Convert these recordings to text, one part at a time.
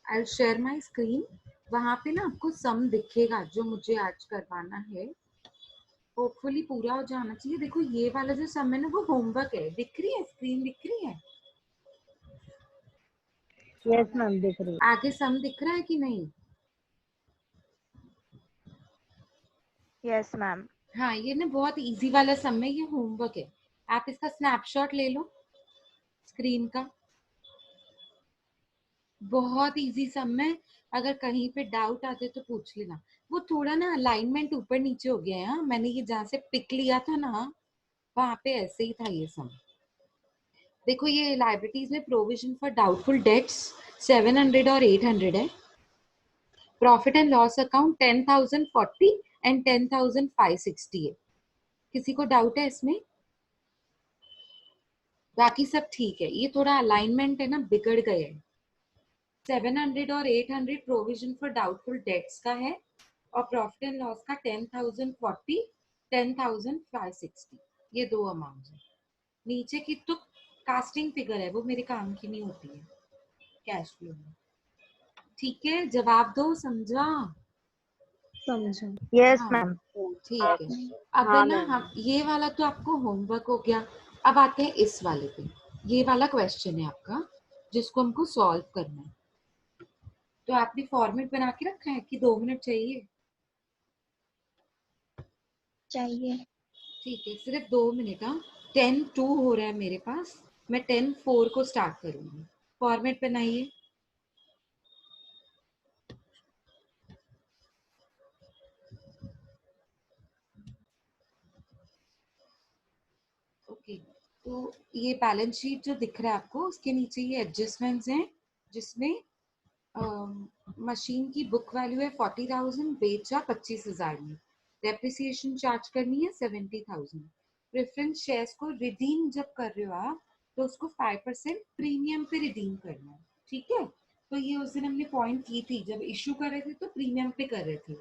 I share my screen. वहां पे ना आपको सम दिखेगा जो मुझे आज करवाना है, होपफुली पूरा हो जाना चाहिए। देखो ये वाला जो सम है ना वो होमवर्क है, दिख रही है स्क्रीन, दिख रही है? यस मैम दिख रही है। आगे सम दिख रहा है कि नहीं? Yes ma'am. हाँ, ये ना बहुत इजी वाला सम है, ये होमवर्क है। आप इसका स्नैपशॉट ले लो स्क्रीन का। बहुत इजी सम है, अगर कहीं पे डाउट आते तो पूछ लेना। वो थोड़ा ना अलाइनमेंट ऊपर नीचे हो गया है। हाँ, मैंने ये जहाँ से पिक लिया था ना वहां पे ऐसे ही था ये सम। देखो ये लाइबिलिटीज में प्रोविजन फॉर डाउटफुल डेट्स 700 और 800 है। Profit and loss account 10,040 and 10,560 है। किसी को डाउट है इसमें? बाकी सब ठीक है, ये थोड़ा अलाइनमेंट है ना बिगड़ गए है। 700 और 800 प्रोविजन फॉर डाउटफुल डेट्स का है, और प्रॉफिट एंड लॉस का 10,040 10,560, ये दो अमाउंट है। नीचे की तो कास्टिंग फिगर है, वो मेरे काम की नहीं होती है कैश फ्लो में। ठीक है, जवाब दो, समझा? समझा। यस हाँ मैम। ठीक है। अब है हाँ ना मैम। हम ये वाला तो आपको होमवर्क हो गया। अब आते हैं इस वाले पे। ये वाला क्वेश्चन है आपका जिसको हमको सॉल्व करना है। तो आपने फॉर्मेट बना के रखा है कि 2 मिनट चाहिए? चाहिए। ठीक है, सिर्फ 2 मिनट। हाँ, 10:02 हो रहा है मेरे पास, मैं 10:04 को स्टार्ट करूंगी। फॉर्मेट बनाइए। ओके, तो ये बैलेंस शीट जो दिख रहा है आपको, उसके नीचे ये एडजस्टमेंट्स हैं जिसमें मशीन की बुक वैल्यू है 40,000, बेचा 25,000 में, डेप्रिसिएशन चार्ज करनी है 70,000। प्रेफरेंस शेयर्स को रिडीम जब कर रहे हो आप तो उसको 5% प्रीमियम पे रिडीम करना है। ठीक है, तो ये उस दिन हमने पॉइंट की थी, जब इशू कर रहे थे तो प्रीमियम पे कर रहे थे,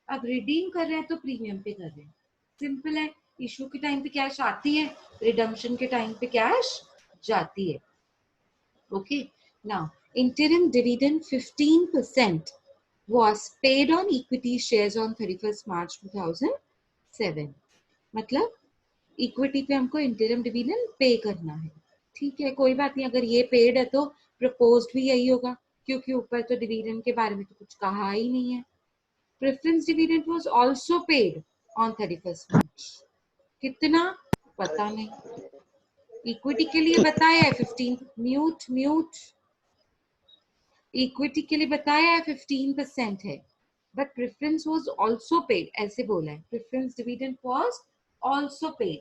अब रिडीम कर रहे हैं तो प्रीमियम पे कर रहे हैं। सिंपल है, इशू के टाइम पे कैश आती है, रिडम्पशन के टाइम पे कैश जाती है। Okay, now interim dividend 15% was paid on equity shares on 31st March 2007। मतलब इक्विटी पे हमको इंटरम डिविडेंड पे करना है। ठीक है, कोई बात नहीं, अगर ये पेड है तो प्रपोज्ड भी यही होगा, क्योंकि ऊपर तो डिविडेंड के बारे में तो कुछ कहा ही नहीं है। Preference dividend was also paid on 31st मार्च। कितना पता नहीं। इक्विटी के लिए बताया है 15, म्यूट म्यूट, इक्विटी के लिए बताया है 15% है, but preference was also paid ऐसे बोला है, preference dividend was also paid.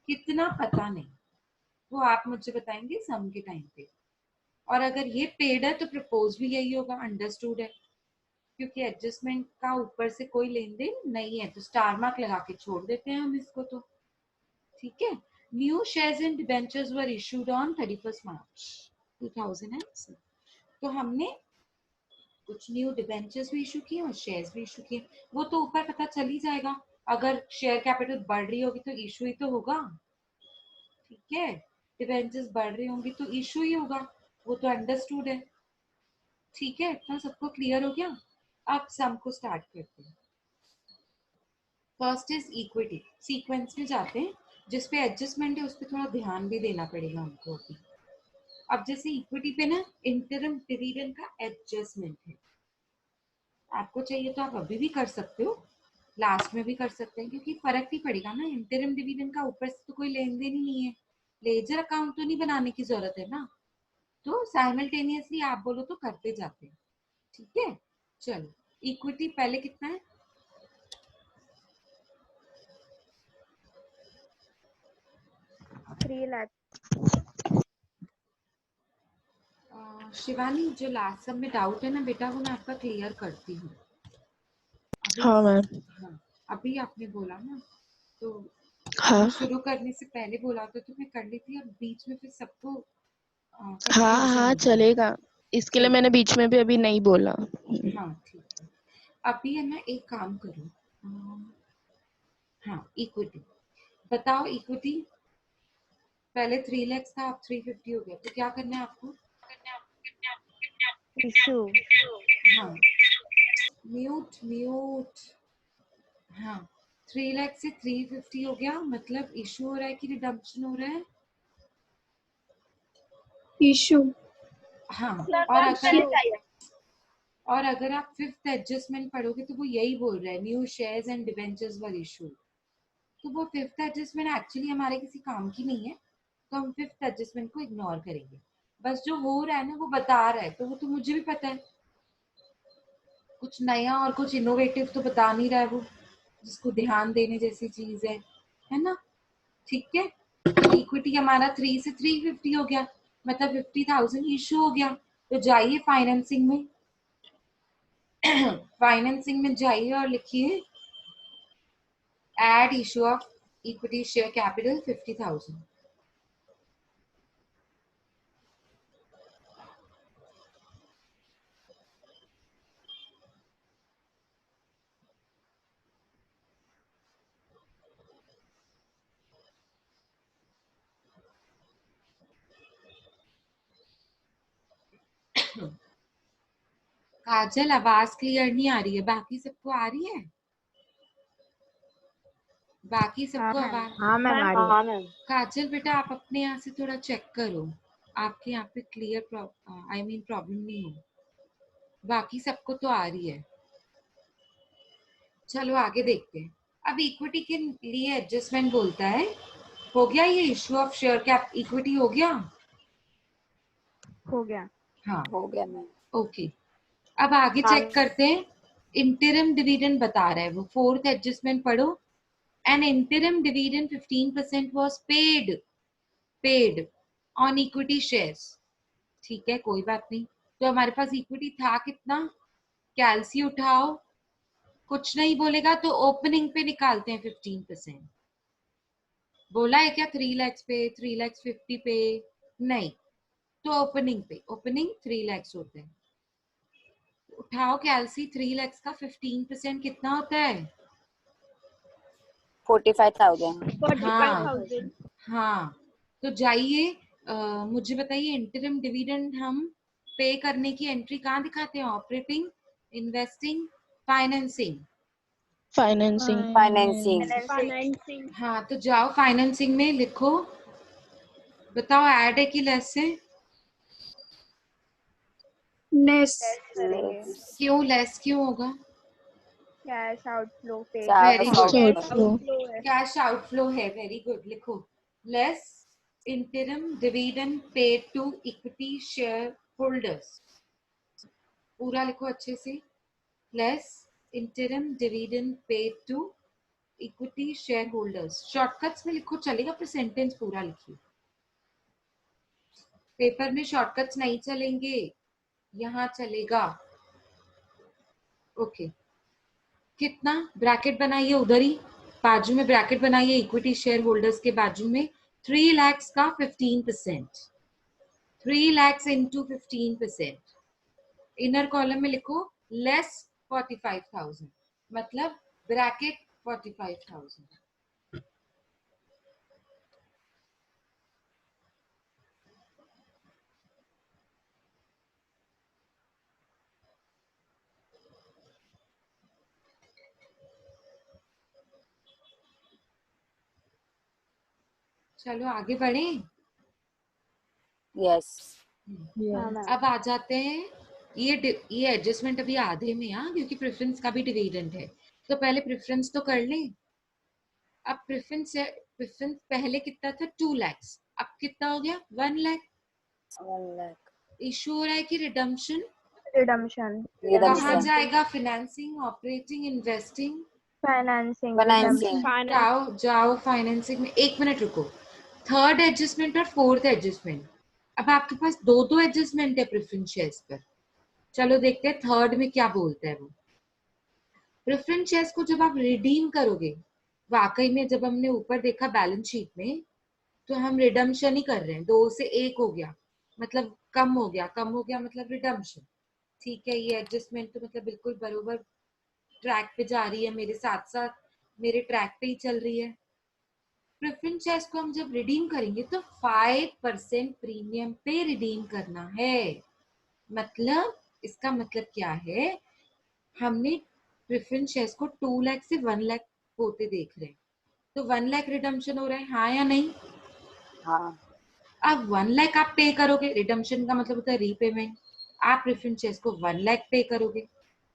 कितना पता नहीं, वो आप मुझे बताएंगे सम के टाइम पे। और अगर ये पेड है तो प्रपोज भी यही होगा, अंडरस्टूड है, क्योंकि एडजस्टमेंट का ऊपर से कोई लेन देन नहीं है तो स्टार मार्क लगा के छोड़ देते हैं हम इसको तो। ठीक है, new shares and debentures were issued on 31st मार्च 2007। तो हमने कुछ न्यू डिबेंचर्स भी इशू किए और शेयर्स भी इशू किए। वो तो ऊपर पता चल ही जाएगा, अगर शेयर कैपिटल बढ़ रही होगी तो इशू ही तो होगा। ठीक है, डिबेंचर्स बढ़ रही होंगी तो इशू ही होगा, वो तो अंडरस्टूड है। ठीक है, इतना सबको क्लियर हो गया? अब सम को स्टार्ट करते हैं। फर्स्ट इज इक्विटी, सीक्वेंस में जाते हैं, जिसपे एडजस्टमेंट है उस पर थोड़ा ध्यान भी देना पड़ेगा हमको अभी। अब जैसे इक्विटी पे ना इंटरम डिविडेंड का एडजस्टमेंट है, आपको चाहिए तो आप अभी भी कर सकते हो, लास्ट में भी कर सकते हैं, क्योंकि फर्क नहीं पड़ेगा ना, इंटरम डिविडेंड का ऊपर से तो कोई लेन देन ही नहीं है, लेजर अकाउंट तो नहीं बनाने की जरूरत है ना, तो साइमल्टेनियसली आप बोलो तो करते जाते हैं। ठीक है, चलो इक्विटी पहले कितना है? थ्री लाख। शिवानी, जो लास्ट सब में डाउट है ना बेटा वो मैं आपका क्लियर करती हूँ अभी। हाँ मैम। हाँ, अभी आपने बोला ना, तो हाँ शुरू करने से पहले बोला तो मैं कर ली थी, अब बीच में फिर सबको हाँ कंफ्यूजन हाँ हो जाएगा। चलेगा, इसके लिए चलो, मैंने बीच में भी अभी नहीं बोला। हाँ ठीक है। अभी है ना एक काम करो, हाँ इक्विटी बताओ। इक्विटी पहले 3 लाख था, अब 350 हो गया, तो क्या करना है आपको? इशू। हाँ म्यूट म्यूट। हाँ 3 लाख से 350 हो गया, मतलब इशू हो रहा है कि रिडम्पशन हो रहा है? इशू। हाँ इशू। और अगर आप फिफ्थ एडजस्टमेंट पढ़ोगे तो वो यही बोल रहा है, new shares and debentures were issue. तो वो फिफ्थ एडजस्टमेंट एक्चुअली हमारे किसी काम की नहीं है, तो हम फिफ्थ एडजस्टमेंट को इग्नोर करेंगे। बस जो हो रहा है ना वो बता रहा है, तो वो तो मुझे भी पता है, कुछ नया और कुछ इनोवेटिव तो बता नहीं रहा है वो, जिसको ध्यान देने जैसी चीज है ना? ठीक है, इक्विटी हमारा 3 से 350 हो गया, मतलब 50,000 इशू हो गया। तो जाइए फाइनेंसिंग में फाइनेंसिंग में जाइए और लिखिए add issue of equity share capital 50,000। Kajal आवाज क्लियर नहीं आ रही है, बाकी सबको आ रही है? बाकी हाँ सबको मैम। आवाज? हाँ मैम आ रही है। काजल बेटा आप अपने यहाँ से थोड़ा चेक करो, आपके यहाँ पे क्लियर आई मीन प्रॉब्लम नहीं हो। बाकी सबको तो आ रही है। चलो आगे देखते हैं। अब इक्विटी के लिए एडजस्टमेंट बोलता है, हो गया ये issue of share cap equity हो गया? हो गया। हाँ हो गया मैम। ओके। अब आगे चेक करते हैं, इंटरिम डिविडेंड बता रहा है वो, फोर्थ एडजस्टमेंट पढ़ो। N interim dividend 15% was paid on equity shares. ठीक है कोई बात नहीं। तो हमारे पास इक्विटी था कितना? कैलसी उठाओ, कुछ नहीं बोलेगा तो ओपनिंग पे निकालते हैं 15%। बोला है क्या 3 लाख पे, 3 लाख 50 पे? नहीं, तो ओपनिंग पे, ओपनिंग 3 लाख होते हैं। उठाओ कैलसी, 3 लाख का 15% कितना होता है? 45,000। हाँ हाँ। तो जाइए मुझे बताइए, इंटरिम डिविडेंड हम पे करने की एंट्री कहाँ दिखाते हैं? Operating, investing, financing? Financing. Financing. हाँ तो जाओ फाइनेंसिंग में लिखो, बताओ ऐड है कि लेस है? नेस। करेंगे। क्यों लेस क्यों होगा? कैश आउटफ्लो पे। Very good, outflow. Cash outflow है, वेरी गुड। लिखो less interim dividend paid to equity share holders. पूरा लिखो अच्छे से, less interim dividend paid to equity share holders. Shortcuts में लिखो चलेगा, पर सेंटेंस पूरा लिखिए। पेपर में शॉर्टकट्स नहीं चलेंगे, यहाँ चलेगा। ओके कितना? ब्रैकेट बनाइए उधर ही, बाजू में ब्रैकेट बनाइए, इक्विटी शेयर होल्डर्स के बाजू में 3 लाख का 15%, 3 लाख इंटू 15%। इनर कॉलम में लिखो लेस 45,000, मतलब ब्रैकेट 45,000। चलो आगे बढ़े। यस। हाँ मैम। अब आ जाते हैं, ये एडजस्टमेंट अभी आधे में, क्योंकि प्रेफरेंस का भी डिविडेंड है, तो पहले प्रेफरेंस तो कर लें। अब प्रेफरेंस पहले कितना था? 2 लाख, अब कितना हो गया? 1 लाख। 1 लाख। इशू हो रहा है कि रिडम्पशन? रिडम्पशन। कहाँ जाएगा? Financing, operating, investing? फाइनेंसिंग। जाओ जाओ फाइनेंसिंग में। एक मिनट रुको, थर्ड एडजस्टमेंट और फोर्थ एडजस्टमेंट, अब आपके पास दो दो एडजस्टमेंट है प्रेफरेंस शेयर्स पर। चलो देखते हैं थर्ड में क्या बोलता है वो। प्रेफरेंस शेयर्स को जब आप रिडीम करोगे, वाकई में जब हमने ऊपर देखा बैलेंस शीट में, तो हम रिडम्पशन ही कर रहे हैं। 2 से 1 हो गया, मतलब कम हो गया, कम हो गया मतलब रिडम्पशन। ठीक है, ये एडजस्टमेंट तो मतलब बिल्कुल बरोबर ट्रैक पे जा रही है, मेरे साथ साथ मेरे ट्रैक पे ही चल रही है। प्रेफरेंस शेयर्स को हम जब रिडीम करेंगे तो 5% प्रीमियम पे रिडीम करना है, मतलब इसका मतलब क्या है, हमने प्रेफरेंस शेयर्स को 2 लाख से 1 लाख होते देख रहे हैं, तो 1 लाख रिडम्पशन हो रहा है, हाँ या नहीं? हाँ। अब 1 लाख आप पे करोगे, रिडम्पशन का मतलब होता है रीपेमेंट। आप प्रेफरेंस शेयर्स को 1 लाख पे करोगे?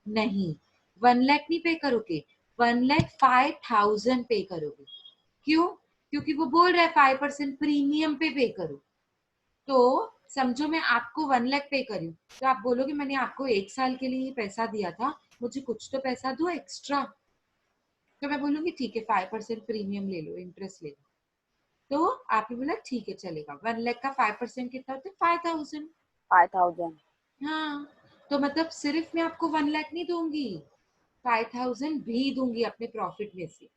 नहीं, 1 लाख नहीं पे करोगे, 1,05,000 पे करोगे। क्यों? क्योंकि वो बोल रहा है 5% प्रीमियम पे करो। तो समझो मैं आपको 1 लाख पे करी हूँ, तो आप बोलोगे मैंने आपको 1 साल के लिए पैसा दिया था, मुझे कुछ तो पैसा दो एक्स्ट्रा। तो मैं बोलूंगी ठीक है 5% प्रीमियम ले लो, इंटरेस्ट ले लो। तो आपने बोला ठीक है चलेगा। 1 लाख का 5% कितना होता है? 5,000। 5,000। हाँ, तो मतलब सिर्फ मैं आपको 1 लाख नहीं दूंगी, 5,000 भी दूंगी अपने प्रॉफिट में से।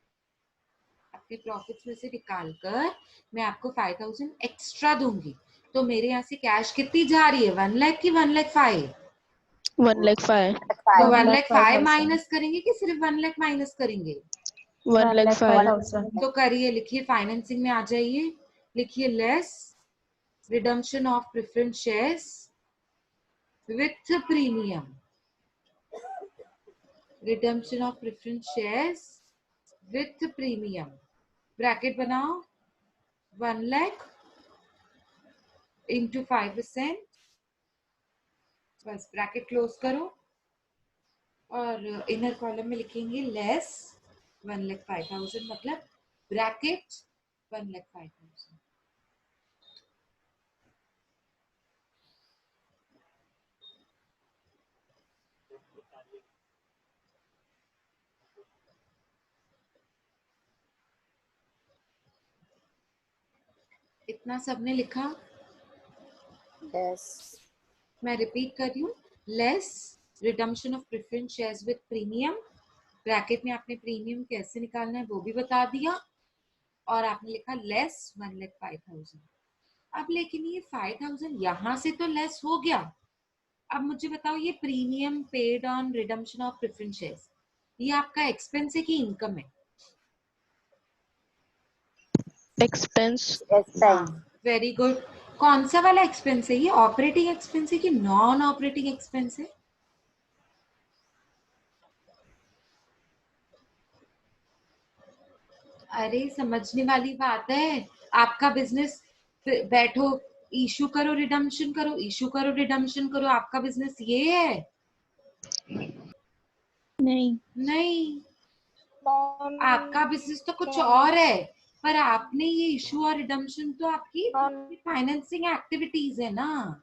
अपने प्रॉफिट्स में से निकाल कर मैं आपको 5,000 एक्स्ट्रा दूंगी। तो मेरे यहाँ से कैश कितनी जा रही है? 1 लाख की 1,05,000? 1,05,000. तो 5,000। 1,05,000 माइनस करेंगे कि सिर्फ 1 लाख माइनस करेंगे? 1,05,000. तो करिए, लिखिए फाइनेंसिंग में आ जाइए, लिखिए less redemption of preference shares with premium. Redemption of preference shares with premium, bracket बनाओ, 1 लाख इंटू 5%, बस ब्रैकेट क्लोज करो और इनर कॉलम में लिखेंगे लेस 1,05,000, मतलब ब्रैकेट 1,05,000। इतना सबने लिखा? यस। मैं रिपीट कर रही हूँ, less redemption of preference shares with premium, bracket में आपने प्रीमियम कैसे निकालना है वो भी बता दिया, और आपने लिखा लेस 1,05,000। अब लेकिन ये 5,000 यहां से तो लेस हो गया, अब मुझे बताओ ये premium paid on redemption of preference shares, ये आपका एक्सपेंस है कि इनकम है? Expense. एक्सपेंस। Very good. कौन सा वाला एक्सपेंस है ये? ऑपरेटिंग एक्सपेंस है कि नॉन ऑपरेटिंग एक्सपेंस है? अरे समझने वाली बात है, आपका बिजनेस, बैठो इशू करो रिडम्पशन करो, इशू करो रिडम्पशन करो, आपका बिजनेस ये है? नहीं. नहीं, आपका बिजनेस तो कुछ और है, पर आपने ये इशू और रिडम्पशन तो आपकी फाइनेंसिंग एक्टिविटीज है ना,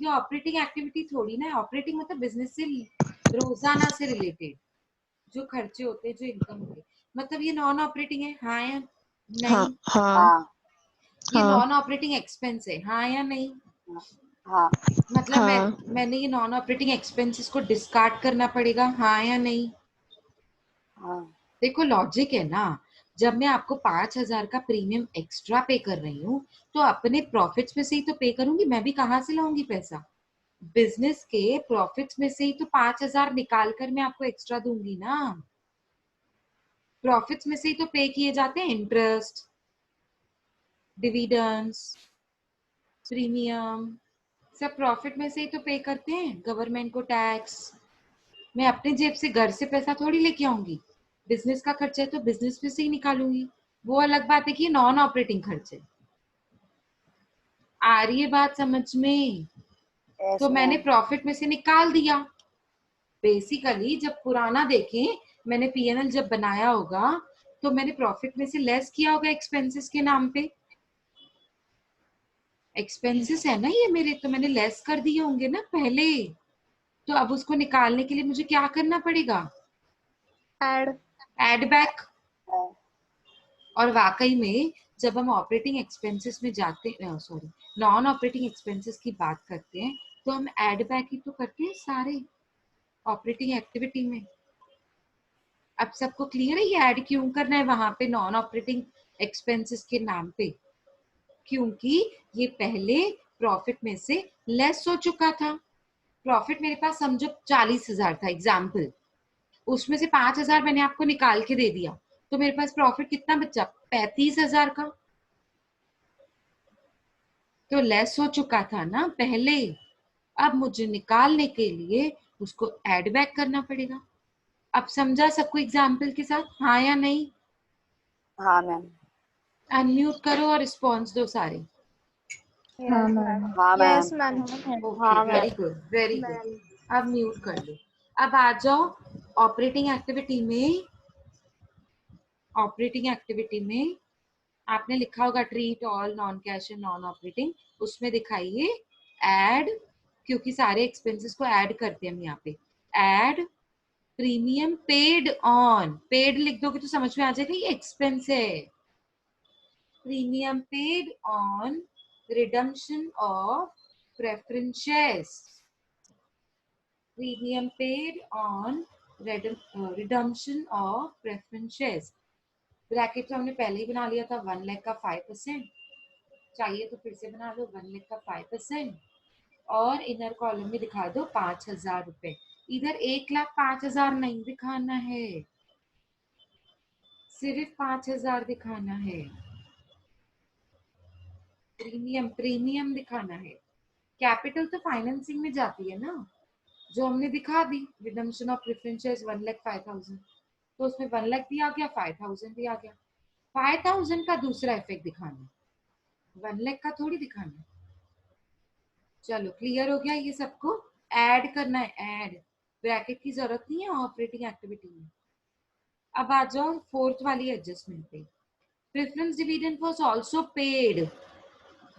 ये ऑपरेटिंग एक्टिविटी थोड़ी ना है। ऑपरेटिंग मतलब बिजनेस से रोजाना से रिलेटेड जो खर्चे होते हैं, जो इनकम होती है, मतलब ये नॉन ऑपरेटिंग है, हाँ या हाँ. नहीं? हाँ. हाँ। ये हाँ. नॉन ऑपरेटिंग एक्सपेंस है, हाँ या नहीं? हाँ। मतलब हाँ. मैंने ये नॉन ऑपरेटिंग एक्सपेंसेस को डिस्कार्ड करना पड़ेगा, हाँ या नहीं? हाँ। देखो लॉजिक है ना, जब मैं आपको 5,000 का प्रीमियम एक्स्ट्रा पे कर रही हूँ, तो अपने प्रॉफिट्स में से ही तो पे करूंगी, मैं भी कहाँ से लाऊंगी पैसा? बिजनेस के प्रॉफिट्स में से ही तो 5,000 निकाल कर मैं आपको एक्स्ट्रा दूंगी ना। प्रॉफिट्स में से ही तो पे किए जाते हैं इंटरेस्ट, डिविडेंड्स, प्रीमियम, सब प्रॉफिट में से ही तो पे करते हैं गवर्नमेंट को टैक्स। मैं अपने जेब से घर से पैसा थोड़ी लेके आऊंगी, बिजनेस का खर्चा है तो बिजनेस में से ही निकालूंगी। वो अलग बात है कि नॉन ऑपरेटिंग खर्चे। आ रही है बात समझ में? यस तो मैंने मैम। प्रॉफिट में से निकाल दिया। बेसिकली जब पुराना देखें, मैंने पीएनएल जब बनाया होगा तो मैंने प्रॉफिट में से लेस किया होगा एक्सपेंसेस के नाम पे। एक्सपेंसेस है ना ये मेरे, तो मैंने लेस कर दिए होंगे ना पहले। तो अब उसको निकालने के लिए मुझे क्या करना पड़ेगा? Add back. और वाकई में जब हम ऑपरेटिंग एक्सपेंसेस में जाते, सॉरी, नॉन ऑपरेटिंग एक्सपेंसेस की बात करते हैं, तो हम एड बैक ही तो करते हैं सारे ऑपरेटिंग एक्टिविटी में। अब सबको क्लियर है ये ऐड क्यों करना है वहां पे नॉन ऑपरेटिंग एक्सपेंसेस के नाम पे? क्योंकि ये पहले प्रॉफिट में से लेस हो चुका था। प्रॉफिट मेरे पास समझो 40,000 था एग्जाम्पल, उसमें से 5,000 मैंने आपको निकाल के दे दिया, तो मेरे पास प्रॉफिट कितना बचा? 35,000 का। तो लेस हो चुका था ना पहले। अब मुझे निकालने के लिए उसको ऐड बैक करना पड़ेगा। अब समझा सबको एग्जाम्पल के साथ, हाँ या नहीं? हाँ मैम। अनम्यूट करो और रिस्पॉन्स दो सारे। Yes, ma'am. हाँ Yes, ma'am. ma'am. Okay, very good very good. Ma'am. अब म्यूट कर लो। अब आ जाओ ऑपरेटिंग एक्टिविटी में। ऑपरेटिंग एक्टिविटी में आपने लिखा होगा treat all non cash and non operating, उसमें दिखाइए ऐड, क्योंकि सारे एक्सपेंसेस को ऐड करते हैं हम यहाँ पे। Add premium paid on, paid लिख दोगे तो समझ में आ जाएगा ये एक्सपेंस है। Premium paid on redemption of preference shares, premium paid on redemption of preference shares. Bracket तो हमने पहले ही बना लिया था, 1 लाख का 5%, चाहिए तो फिर से बना लो 1 लाख का 5%, और इनर कॉलम में दिखा दो 5,000 रुपए। इधर 1,05,000 नहीं दिखाना है, सिर्फ 5,000 दिखाना है। प्रीमियम प्रीमियम दिखाना है। कैपिटल तो फाइनेंसिंग में जाती है ना, जो हमने दिखा दी रिडम्पशन ऑफ प्रेफरेंस शेयर्स 1,05,000, तो उसमें 1 लाख भी आ गया, 5,000 भी आ गया। 5,000 का दूसरा इफेक्ट दिखाना है, 1 लाख का थोड़ी दिखाना है। चलो क्लियर हो गया ये सबको? ऐड करना है, ऐड, ब्रैकेट की जरूरत नहीं है ऑपरेटिंग एक्टिविटी में। अब आ जाओ फोर्थ वाली एडजस्टमेंट पे। Preference dividend was also paid,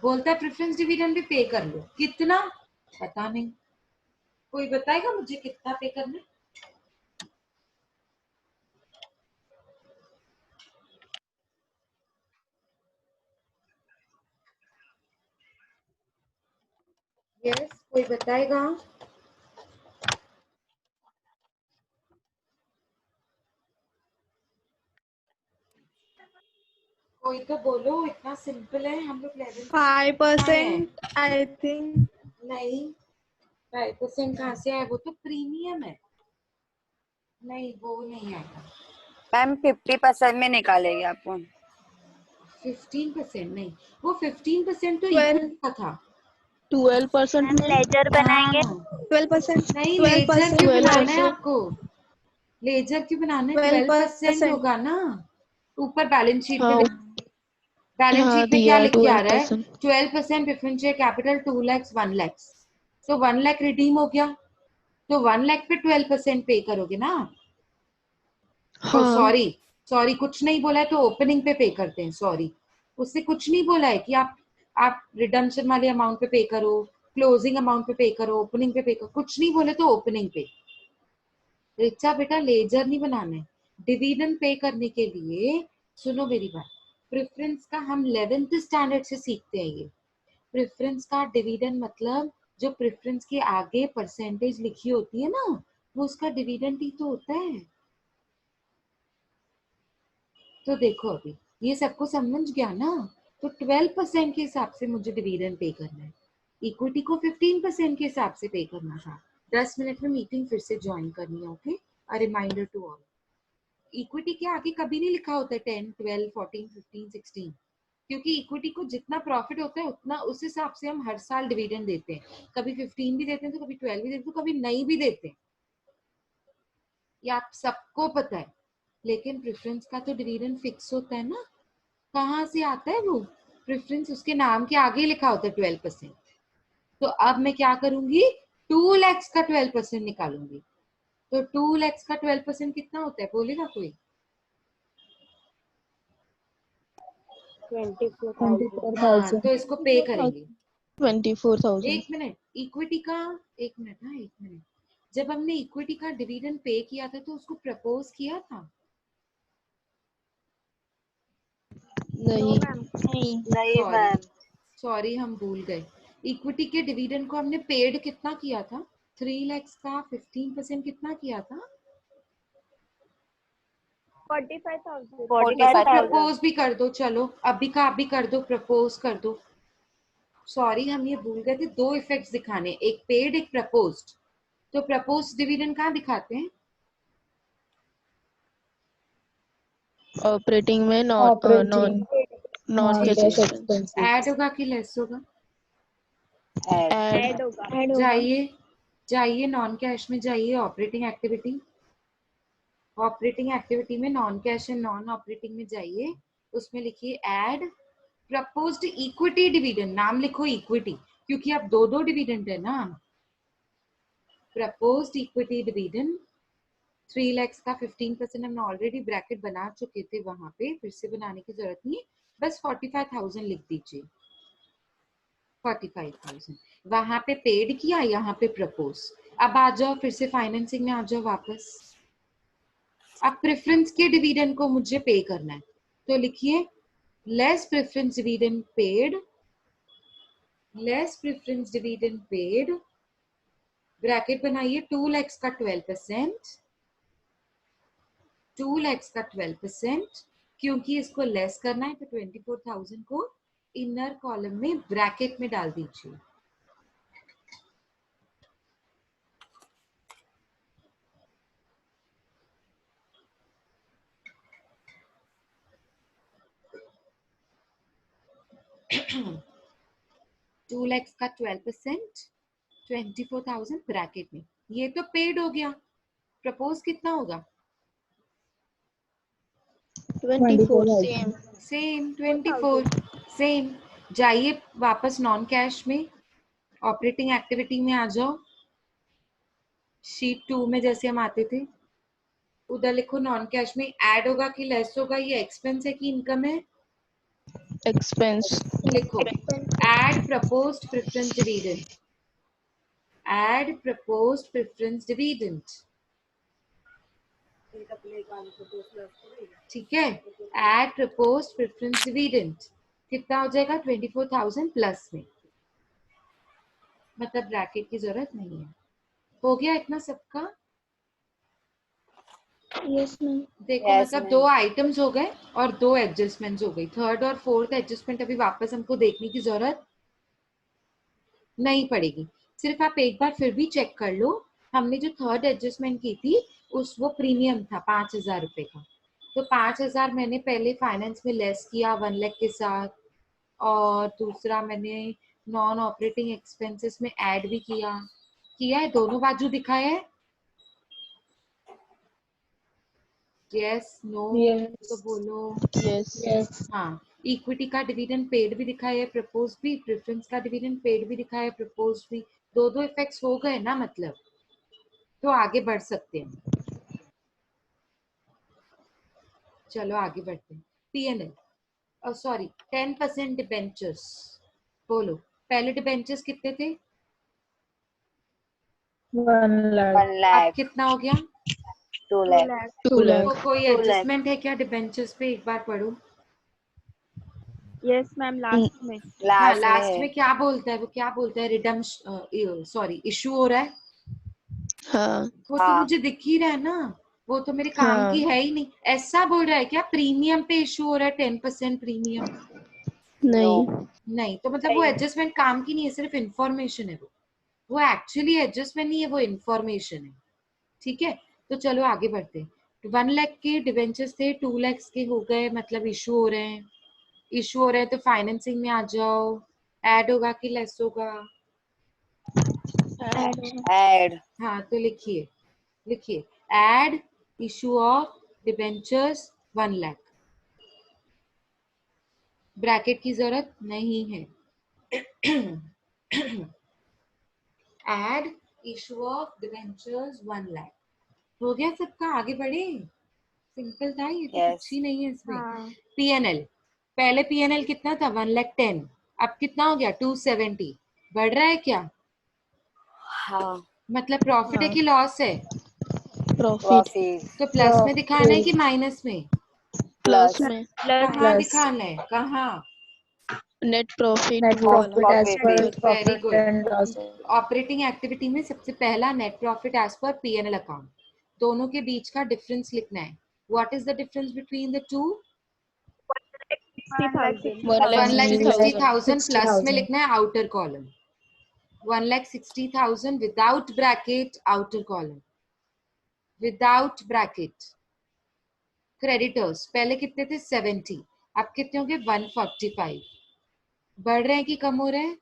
बोलता है प्रेफरेंस डिविडेंड भी पे कर लो। कितना पता नहीं, कोई बताएगा मुझे कितना पे करना है? यस, कोई बताएगा? कोई तो बोलो, इतना सिंपल है, हम लोग 5%, I think. नहीं, 5% कहाँ से है? वो तो प्रीमियम है। नहीं, वो नहीं आएगा। मैम 50% में निकालेंगे आपको। 15% नहीं, वो 15% तो 12. इक्विटी का था। 12% में लेजर बनाएंगे। हाँ, 12%. नहीं लेजर क्यों 12%. बनाना है 12%। आपको? लेजर क्यों बनाना है? 12% 12%. होगा ना ऊपर बैलेंस शीट हाँ में। बैलेंस हाँ शीट में क्या दिया है लिख के आ रहा है? 12%। 12% preference share capital 2 lakh 1 lakh, तो 1 लाख रिडीम हो गया, तो 1 लाख पे 12% पे करोगे ना। ओ हाँ सॉरी, सॉरी कुछ नहीं बोला है, तो ओपनिंग पे करते हैं। सॉरी, उससे कुछ नहीं बोला है कि आप रिडम्पशन वाले अमाउंट पे करो, क्लोजिंग अमाउंट पे करो, ओपनिंग पे करो, कुछ नहीं बोले तो ओपनिंग पे। रिचा बेटा लेजर नहीं बनाना है। डिविडेंड पे करने के लिए सुनो मेरी बात, प्रेफरेंस का हम 11th स्टैंडर्ड से सीखते हैं ये। प्रेफरेंस का डिविडेंड मतलब जो प्रेफरेंस के आगे परसेंटेज लिखी होती है ना, वो उसका डिविडेंड ही तो होता है। तो देखो अभी ये सबको समझ गया ना, तो 12% के हिसाब से मुझे डिविडेंड पे करना है, इक्विटी को 15% के हिसाब से पे करना था। 10 मिनट में मीटिंग फिर से ज्वाइन करनी है, okay? A reminder to all, equity के आगे कभी नहीं लिखा होता है 10, 12, 14, 15, 16, क्योंकि इक्विटी को जितना प्रॉफिट होता है उतना उस हिसाब से हम हर साल डिविडेंड देते हैं। कभी 15 भी देते हैं, तो कभी 12 भी देते हैं, तो कभी नहीं भी देते हैं, ये आप सबको पता है। लेकिन प्रेफरेंस का तो डिविडेंड फिक्स होता है ना। कहाँ से आता है वो? प्रेफरेंस उसके नाम के आगे लिखा होता है 12%। तो अब मैं क्या करूंगी? 2 लाख का 12% निकालूंगी। तो 2 लाख का 12% कितना होता है, बोलेगा कोई? 24,000। हाँ, तो इसको पे करेंगे। 24,000। एक मिनट, इक्विटी का, एक मिनट, हाँ एक मिनट, जब हमने इक्विटी का डिविडेंड पे किया था तो उसको प्रपोज किया था? No, नहीं ma'am. नहीं सॉरी, मैम। सॉरी हम भूल गए। इक्विटी के डिविडेंड को हमने पेड कितना किया था? 3 लाख का 15% कितना किया था? 45,000. इसको 45,000। प्रपोज भी कर दो, चलो अभी का अभी कर दो, प्रपोज कर दो। सॉरी हम ये भूल गए थे, दो इफेक्ट्स दिखाने, एक पेड एक प्रपोज्ड। तो प्रपोज डिविडेंड कहाँ दिखाते हैं? ऑपरेटिंग में non non cash expense. Add होगा कि लेस होगा? ऐड ऐड होगा। जाइए जाइए नॉन कैश में जाइए, ऑपरेटिंग एक्टिविटी, ऑपरेटिंग एक्टिविटी में non cash and non operating में जाइए, उसमें लिखिए ऐड प्रपोज्ड इक्विटी डिविडेंड, नाम लिखो इक्विटी क्योंकि अब दो दो डिविडेंड है ना। प्रपोज्ड इक्विटी डिविडेंड 3 lakhs का 15% हमने ऑलरेडी ब्रैकेट बना चुके थे, वहां पे फिर से बनाने की जरूरत नहीं है, बस 45,000 लिख दीजिए। 45,000 वहां पे पेड किया, यहाँ पे प्रपोज। अब आ जाओ फिर से फाइनेंसिंग में आ जाओ वापस। अब प्रेफरेंस के डिविडेंड को मुझे पे करना है, तो लिखिए less preference dividend paid, less preference dividend paid, bracket बनाइए 2 lakhs का 12%, 2 lakhs का 12%, क्योंकि इसको लेस करना है तो 24,000 को इनर कॉलम में ब्रैकेट में डाल दीजिए। टू लैक्स का 12%, 24,000 ब्रैकेट में। ये तो पेड हो गया। प्रपोज कितना होगा? 24 सेम। Same 24 same. जाइए वापस नॉन कैश में, ऑपरेटिंग एक्टिविटी में आ जाओ, शीट 2 में जैसे हम आते थे उधर लिखो नॉन कैश में ऐड होगा कि लेस होगा, ये एक्सपेंस है कि इनकम है? एक्सपेंस। लिखो add proposed preference dividend, add proposed preference dividend, ठीक है। ऐड प्रपोज्ड प्रेफरेंस डिविडेंड कितना हो जाएगा? 24,000 प्लस में, मतलब ब्रैकेट की जरूरत नहीं है। हो गया इतना सबका? Yes ma'am. देखो Yes, मतलब ma'am. 2 आइटम्स हो गए और 2 एडजस्टमेंट्स हो गई। थर्ड और फोर्थ एडजस्टमेंट अभी वापस हमको देखने की जरूरत नहीं पड़ेगी, सिर्फ आप एक बार फिर भी चेक कर लो। हमने जो थर्ड एडजस्टमेंट की थी वो प्रीमियम था 5,000 रुपए का, तो 5,000 मैंने पहले फाइनेंस में लेस किया 1 लाख के साथ, और दूसरा मैंने नॉन ऑपरेटिंग एक्सपेंसेस में ऐड भी किया है, दोनों बाजू दिखाया है। यस नो तो बोलो। यस। हाँ, इक्विटी का डिविडेंड पेड भी दिखाया है, प्रपोज भी, प्रेफरेंस का डिविडेंड पेड भी दिखाया है, प्रपोज भी, दो इफेक्ट्स हो गए ना, मतलब तो आगे बढ़ सकते हैं। चलो आगे बढ़ते हैं। पीएनएल, सॉरी 10% डिबेंचर्स, बोलो पहले डिबेंचर्स कितने थे? 1 अब lakh, कितना हो गया? 2 2 lakh, लाख। 2 तो lakh। कोई 2 lakh. एडजस्टमेंट है क्या डिबेंचर्स पे? एक बार पढ़ो। यस मैम, लास्ट में। हाँ Last में लास्ट है. में क्या बोलता है? वो क्या बोलता है? रिडम्शन, सॉरी इशू हो रहा है, हाँ वो तो हाँ. मुझे दिख ही रहा है ना, वो तो मेरे काम हाँ। की है ही नहीं। ऐसा बोल रहा है क्या प्रीमियम पे इशू हो रहा है 10% प्रीमियम? नहीं। No. नहीं, तो मतलब वो एडजस्टमेंट काम की नहीं है, सिर्फ इंफॉर्मेशन है। वो एक्चुअली एडजस्टमेंट नहीं है, वो इंफॉर्मेशन है, ठीक है। तो चलो आगे बढ़ते हैं। 1 लाख के डिवेंचर्स थे, 2 लाख के हो गए, मतलब इशू हो रहे हैं, इशू हो रहे हैं तो फाइनेंसिंग में आ जाओ। ऐड होगा कि लेस होगा? ऐड होगा। Add. हाँ तो लिखिए add issue of debentures 1 lakh, bracket की जरूरत नहीं है। Add issue of debentures 1 lakh हो गया सबका। आगे बढ़े, सिंपल था ये तो, कुछ Yes. ही नहीं है इसमें। हाँ। पीएनएल, पहले पीएनएल कितना था? 1,10,000, अब कितना हो गया? 270। बढ़ रहा है क्या? हाँ. मतलब प्रॉफिट है हाँ। कि लॉस है? प्रॉफिट। Profit. तो प्लस में दिखाना है कि माइनस में? Plus Plus. में। प्लस। कहाँ दिखाना है, कहाँ? नेट प्रॉफिट Net वो वाला। profit as per very profit good. and loss. Operating activity में सबसे पहला net profit as per PNL account, दोनों के बीच का डिफरेंस लिखना है। What is the difference between the two? 1,60,000। 1,60,000 plus में 1,60,000. लिखना है outer column, 1,60,000 without bracket, outer column without bracket. Creditors पहले कितने थे? 70, अब कितने होंगे? 145। बढ़ रहे हैं कि कम हो रहे हैं?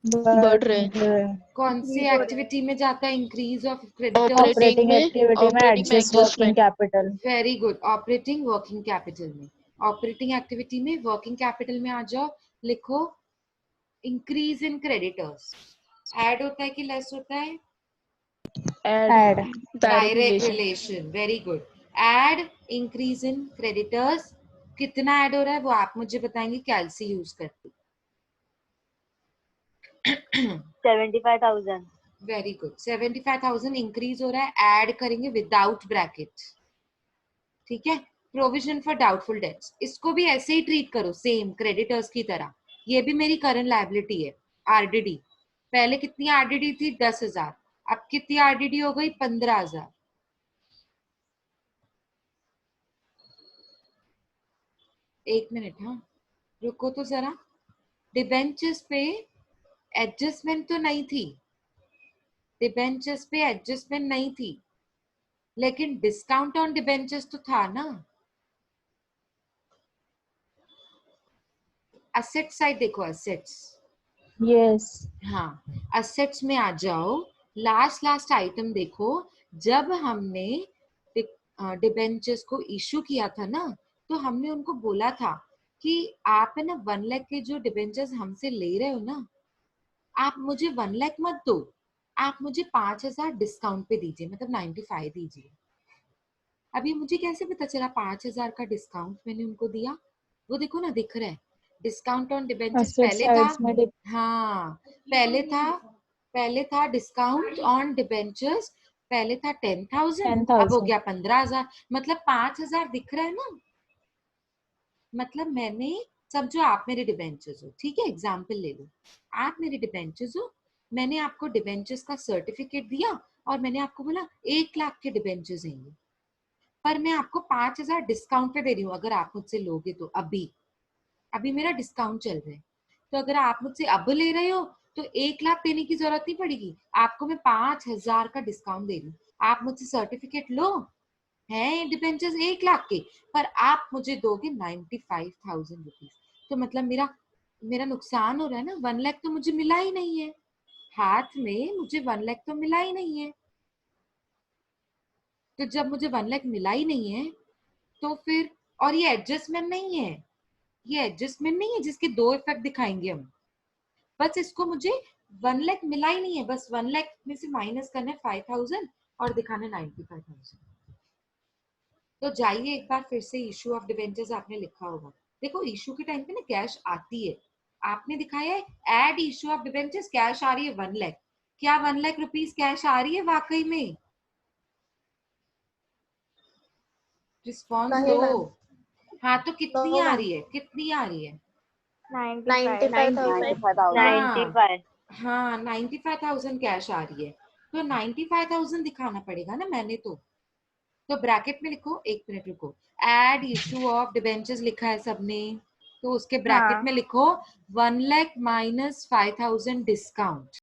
बढ़ रहे। कौन सी एक्टिविटी में जाता है increase of creditors? Operating activity में adjust working capital. Very good, operating working capital में। ऑपरेटिंग एक्टिविटी में वर्किंग कैपिटल में आ जाओ, लिखो इंक्रीज इन क्रेडिटर्स। ऐड होता है कि लेस होता है? Add. Direct relation, very good. Add increase in creditors, कितना ऐड हो रहा है वो आप मुझे बताएंगे कैलसी यूज करके। 75,000। वेरी गुड, 75,000 इंक्रीज हो रहा है, ऐड करेंगे विदाउट ब्रैकेट, ठीक है। प्रोविजन फॉर डाउटफुल डेट्स, इसको भी ऐसे ही ट्रीट करो सेम क्रेडिटर्स की तरह। ये भी मेरी करंट लायबिलिटी है, आरडीडी। पहले कितनी आरडीडी थी? 10,000। अब कितनी आरडीडी हो गई? 15,000। एक मिनट, हाँ रुको तो जरा। डिबेंचर्स पे एडजस्टमेंट तो नहीं थी, डिबेंचर्स पे एडजस्टमेंट नहीं थी, लेकिन डिस्काउंट ऑन डिबेंचर्स तो था ना। असेट साइड देखो, असेट्स। यस। हाँ, असेट्स में आ जाओ, लास्ट आइटम देखो। जब हमने डिबेंचर्स को इशू किया था ना, तो हमने उनको बोला था कि आप है ना 1 लाख के जो डिबेंचर्स हमसे ले रहे हो ना, आप मुझे 1 लाख मत दो, आप मुझे 5,000 डिस्काउंट पे दीजिए, मतलब 95 दीजिए। अभी मुझे कैसे पता चला 5,000 का डिस्काउंट मैंने उनको दिया? वो देखो ना, दिख रहा है डिस्काउंट ऑन डिबेंचर्स पहले था। हाँ, पहले था डिस्काउंट ऑन डिबेंचर्स, पहले था 10,000, अब हो गया 15,000, मतलब 5,000 दिख रहा है ना। मतलब मैंने, समझो आप मेरे डिबेंचर्स हो, ठीक है, एग्जाम्पल ले लो, आप मेरे डिबेंचर्स हो, मैंने आपको डिबेंचर्स का सर्टिफिकेट दिया और मैंने आपको बोला 1 लाख के डिबेंचर्स देंगे, पर मैं आपको 5,000 डिस्काउंट पे दे रही हूँ अगर आप मुझसे लोगे तो। अभी मेरा डिस्काउंट चल रहा है, तो अगर आप मुझसे अब ले रहे हो तो 1 लाख देने की जरूरत नहीं पड़ेगी, आपको मैं 5,000 का डिस्काउंट दे रही हूँ। आप मुझसे सर्टिफिकेट लो, है डिबेंचर्स 1 लाख के, पर आप मुझे दोगे 95,000 रुपीज, तो मतलब मेरा नुकसान हो रहा है ना। 1 लाख तो मुझे मिला ही नहीं है, हाथ में मुझे 1 लाख तो मिला ही नहीं है। तो जब मुझे 1 लाख मिला ही नहीं है तो फिर, और ये एडजस्टमेंट नहीं है, ये एडजस्टमेंट नहीं है जिसके 2 इफेक्ट दिखाएंगे हम, बस इसको मुझे 1 लाख मिला ही नहीं है, बस 1 लाख में से माइनस करना है 5,000 और दिखाना 95,000। तो जाइए एक बार फिर से, इशू ऑफ डिबेंचर्स आपने लिखा होगा, देखो इशू के टाइम पे ना कैश आती है, आपने दिखाया है add issue of debentures, cash आ रही है 1 लाख। क्या 1 लाख रुपीस कैश आ रही है वाकई में? रिस्पॉन्स दो। हाँ, तो कितनी आ रही है, कितनी आ रही है? 95,000। हाँ, 95,000 कैश आ रही है, तो 95,000 दिखाना पड़ेगा ना मैंने तो ब्रैकेट में लिखो, एक मिनट रुको, एड इशू ऑफ डिबेंचर्स लिखा है सबने, तो उसके ब्रैकेट में लिखो 1 लाख माइनस 5,000 डिस्काउंट,